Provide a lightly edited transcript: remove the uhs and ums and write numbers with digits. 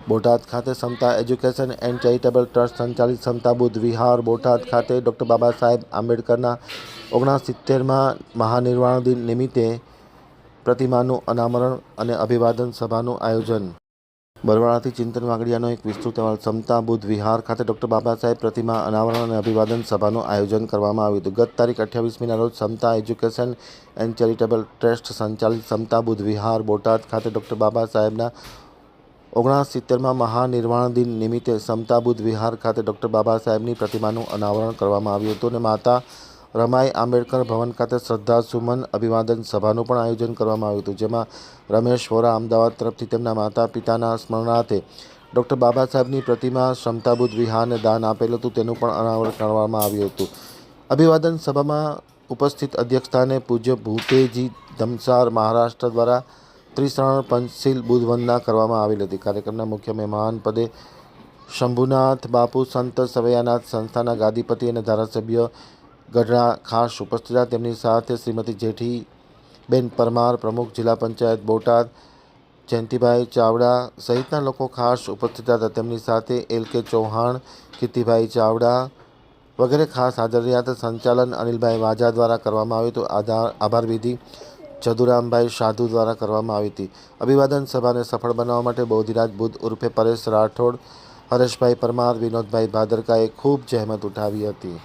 બોટાદ ખાતે સમતા education and charitable trust સંચાલિત સમતા બુદ્ધ વિહાર બોટાદ ખાતે ડૉક્ટર બાબા સાહેબ આંબેડકરના 69માં મહાનિર્વાણ દિન નિમિત્તે પ્રતિમાનું અનાવરણ અને અભિવાદન સભાનું આયોજન। બરવાળાથી ચિંતન વાગડિયાનો એક વિસ્તૃત અહેવાલ। સમતા બુદ્ધ વિહાર ખાતે ડૉક્ટર બાબા સાહેબ પ્રતિમા અનાવરણ અને અભિવાદન સભાનું આયોજન કરવામાં આવ્યું હતું। ગત તારીખ 28મીના રોજ સમતા એજ્યુકેશન એન્ડ ચેરિટેબલ ટ્રસ્ટ સંચાલિત સમતા બુદ્ધ વિહાર બોટાદ ખાતે ડૉક્ટર બાબા સાહેબના 69માં મહાનિર્વાણ દિન નિમિત્તે સમતા બુદ્ધ વિહાર ખાતે ડૉક્ટર બાબા સાહેબની પ્રતિમાનું અનાવરણ કરવામાં આવ્યું હતું અને માતા રમાઈ આંબેડકર ભવન ખાતે શ્રદ્ધાસુમન અભિવાદન સભાનું પણ આયોજન કરવામાં આવ્યું હતું, જેમાં રમેશ વોરા અમદાવાદ તરફથી તેમના માતા પિતાના સ્મરણાર્થે ડૉક્ટર બાબા સાહેબની પ્રતિમા સમતા બુદ્ધ વિહારને દાન આપેલું હતું, તેનું પણ અનાવરણ કરવામાં આવ્યું હતું। અભિવાદન સભામાં ઉપસ્થિત અધ્યક્ષસ્થાને પૂજ્ય ભૂતેજી ધમસાર મહારાષ્ટ્ર દ્વારા ત્રિશરણ પંચશીલ બુદ્ધ વંદના કરવામાં આવેલી હતી। કાર્યક્રમના મુખ્ય મહેમાન પદે શંભુનાથ બાપુ સંત સવૈયાનાથ સંસ્થાના ગાદીપતિ અને ધારાસભ્ય ગઢડા ખાસ ઉપસ્થિત હતા। તેમની સાથે શ્રીમતી જેઠીબેન પરમાર, પ્રમુખ જિલ્લા પંચાયત બોટાદ જયંતિભાઈ ચાવડા સહિતના લોકો ખાસ ઉપસ્થિત હતા। તેમની સાથે LK ચૌહાણ, કીર્તિભાઈ ચાવડા વગેરે ખાસ હાજર રહ્યા હતા। સંચાલન અનિલભાઈ વાજા દ્વારા કરવામાં આવ્યું હતું। આભાર વિધિ જદુરામભાઈ સાધુ દ્વારા કરવામાં આવી હતી। અભિવાદન સભાને સફળ બનાવવા માટે બોધિરાજ બુદ્ધ ઉર્ફે પરેશ રાઠોડ, હરેશભાઈ પરમાર, વિનોદભાઈ ભાદરકાએ ખૂબ જહેમત ઉઠાવી હતી।